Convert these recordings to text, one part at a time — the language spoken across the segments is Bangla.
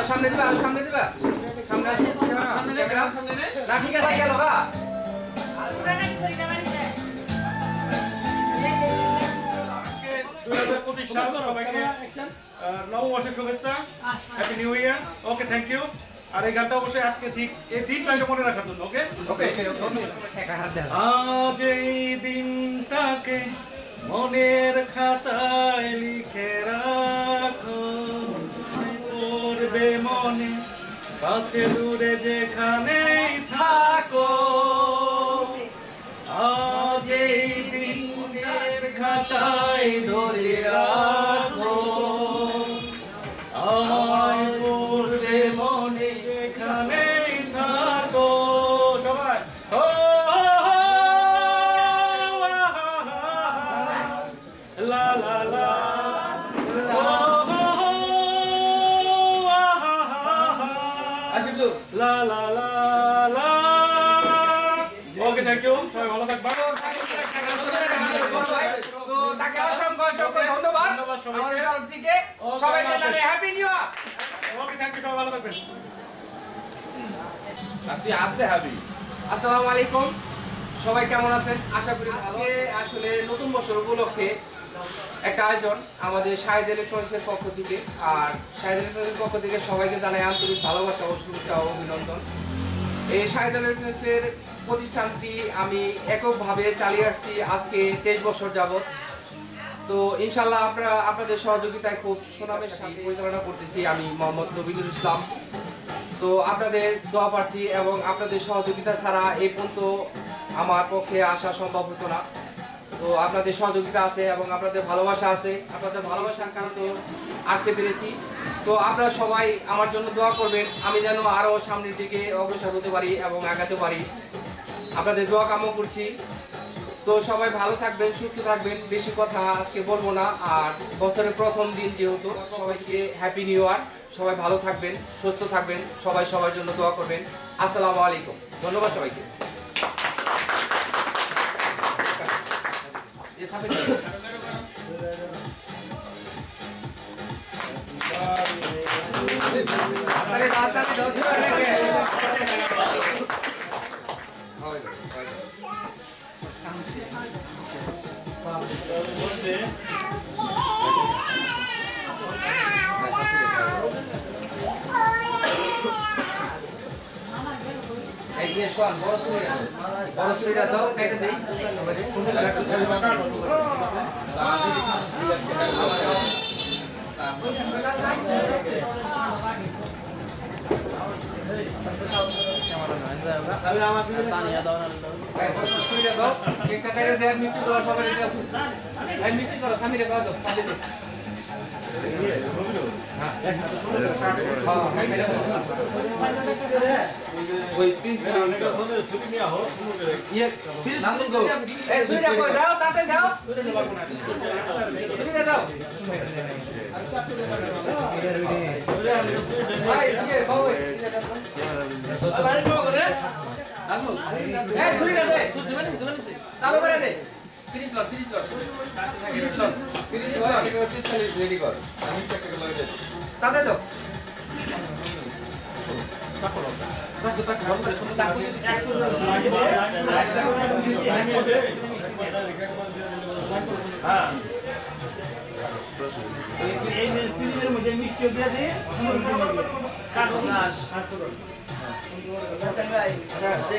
সামনে দিবা সামনে দিবা সামনে সামনে না ঠিক আছে গেল গা নববর্ষের শুভেচ্ছা, happy new year. Okay, thank you. আর এই গানটা অবশ্যই আজকে ঠিক এই দিনটাকে মনে রাখার জন্য। ওকে ওকে আজ এই দিনটাকে মনের খাতায় লিখে রাখো, পড়বে মনে কাছে দূরে যেখানেই থাকো। আজ এই দিনের খাতায় ধরে রাখো, আমায় পড়বে মনে যেখানেই থাকো। সবাই লা লা লা লা লা লা লা। ওকে, থ্যাংক ইউ। সবাই ভালো থাকবেন। তো তাকে অসংখ্য অসংখ্য ধন্যবাদ আমাদের তরফ থেকে সবাইকে জানাই happy new year. Okay, thank you. সবাই ভালো থাকবেন। আপনি আনতে হবে। আসসালামু আলাইকুম, সবাই কেমন আছেন? আশা করি আজকে আসলে নতুন বছর উপলক্ষে একটা আয়োজন আমাদের শাহেদ ইলেকট্রনিক্সের পক্ষ থেকে। আর শাহেদ ইলেকট্রনিক্সের পক্ষ থেকে সবাইকে জানাই আন্তরিক ভালোবাসা ও শুভেচ্ছা ও অভিনন্দন। এই শাহেদ ইলেকট্রনিক্সের প্রতিষ্ঠানটি আমি এককভাবে চালিয়ে আসছি আজকে 23 বছর যাবত। তো ইনশাল্লাহ আপনাদের সহযোগিতায় খুব সুনামের সাথে পরিচালনা করতেছি আমি মোহাম্মদ নবীনুল ইসলাম। তো আপনাদের দোয়া প্রার্থী এবং আপনাদের সহযোগিতা ছাড়া এই পর্যন্ত আমার পক্ষে আসা সম্ভব হতো না। তো আপনাদের সহযোগিতা আছে এবং আপনাদের ভালোবাসা আছে, আপনাদের ভালোবাসার কারণে তো আসতে পেরেছি। তো আপনারা সবাই আমার জন্য দোয়া করবেন, আমি যেন আরও সামনের দিকে অগ্রসর হতে পারি এবং আগাতে পারি। আপনাদের দোয়া কামনা করছি। তো সবাই ভালো থাকবেন, সুস্থ থাকবেন, বেশি কথা আজকে বলবো না। আর বছরের প্রথম দিন যেহেতু, সবাইকে হ্যাপি নিউ ইয়ার। সবাই ভালো থাকবেন, সুস্থ থাকবেন, সবাই সবার জন্য দোয়া করবেন। আসসালামু আলাইকুম, ধন্যবাদ সবাইকে। আপনাকে শোন বড় ছুরিটা দাও কেটে দেই ছুরিটা দাও কেকটা কেটে দেয় মিষ্টি দেওয়ার সবাই এই মিষ্টি করো স্বামীরে খাওয়া দাও ওই পিস ছুরি নিয়ে আহ ইয়ে এই ছুরিটা কই দাও তাতে দাও ছুরিটা দাও ভাই ইয়ে বাবু বাড়ি কোন করে আগো এই ছুরিটা দে চালু করে দে ফিনিশ লট রেডি কর আমি চেক করে লগে তাতে দাও মিষ্টি দিয়ে দে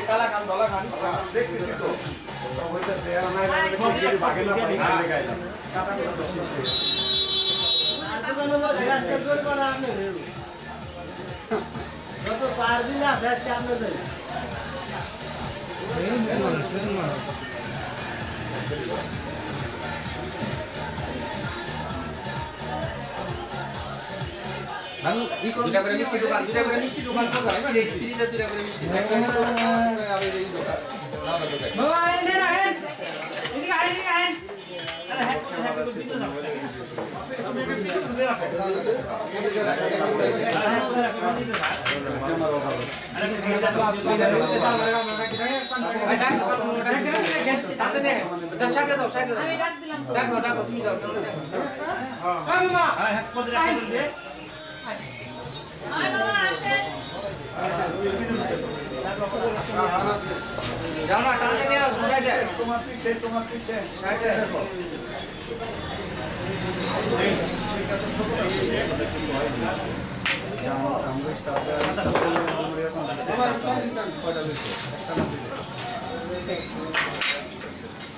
কালা খান দলা খান দেখতেছি তো দুটা করে মিষ্টি দোকান তো যায় মানে তিনটা দুটা করে মিষ্টি বাবা এনে রাখেন এদিকে আইন আরে হ্যাঁ যাও না টানতে নিয়ে শুকাই দে তোমার পিছে সাইডে দেখো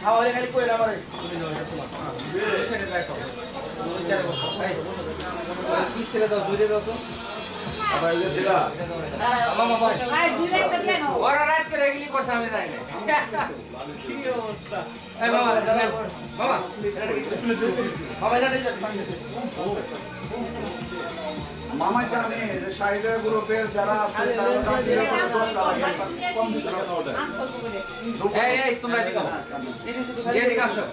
খাওয়ালে খালি কইরা আমারে এখানে দেখো দুই চার বছর কি ছেড়ে দাও জুড়ে দাও তো আবার এই ছিলা মামা বস ভাই জিরে করলে না ওরা রাত করে এগুলি করতে আমি যাই না কি অবস্থা এই মামা মামা এটা দিয়ে মামা জানে যে সাইডে গ্রুপের যারা আছে তারা দিয়ে 10 টাকা কম দিতে হবে এই তোমরা দিও এই দিকে আসো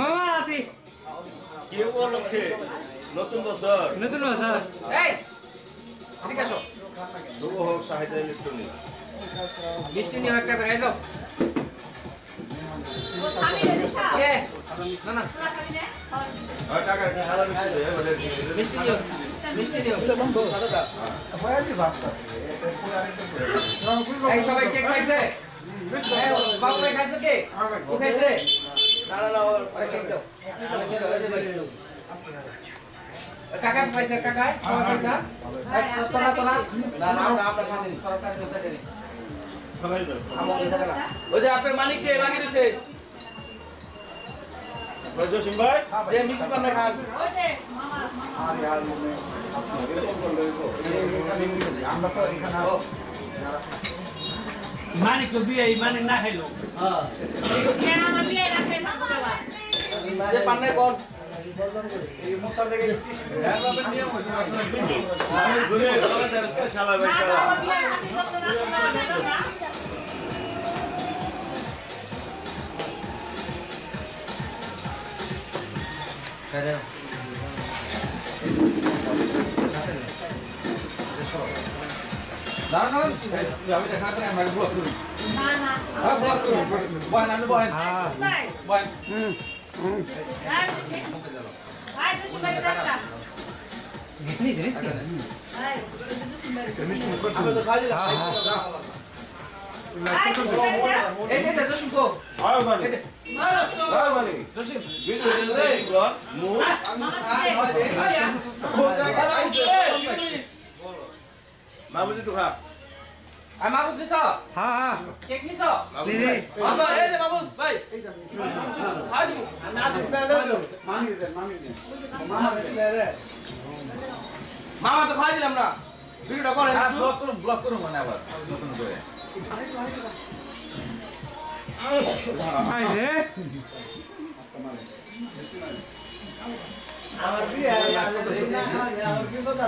মামা আসি কি উপলক্ষে নতুন বছর এই এদিকে আসো শুভ হোক সাহিত্য ইলেকট্রনিক মিষ্টি নিয়ে একটা করে এই দাও এ না না আর টাকা সাদা মিষ্টি দেয় বলে মিষ্টি দিও সাদাটা হয়নি ভাবতা এই সবাই কেক খাইছে এই বাবু ভাই খাইছে কে ও খাইছে না ওরে কেক দাও কাকা খাইছে কাকা খাওয়া খাইছে তোলা না আমরা খাইনি খাওয়া খাইছে সেটা নেই সবাই দাও ওই যে আপনার মালিক কে বাকি দিছে জসিম ভাই যে মিষ্টি পান না খান আর यार মানে এরকম করলে তো আমরা তো এখানে মানিক তো বিয়ে মানিক না খাইলো হ্যাঁ কেন আমার বিয়ে না খাইলো যে পান নাই কোন এই মুসার থেকে আপনাদের নিয়ম হইছে আমি ঘুরে আমাদের শালা ভাই শালা আমার বিয়ে হাতি করতে না না কাজে না আমি দেখা করে আমরা ব্লক করি না না ব্লক করি বয় আমি বয় ভাই বয় ভাই তো সুবাই দাঁড়া ভাই আমি তো খাই দিলাম এই যে দশম কো আয় মানে আয় মানে দশম ভিডিও রে মু মামুজি তো খা আর মাবুস দিছ হ্যাঁ হ্যাঁ কেক নিছ দিদি বাবা এই যে মাবুস ভাই হাজি মামি দেন মামা দেন মামা তো খাই দিলাম না ভিডিওটা করেন ব্লক করুন মানে আবার নতুন করে আইছে আমার বিয়ে আমার কি কথা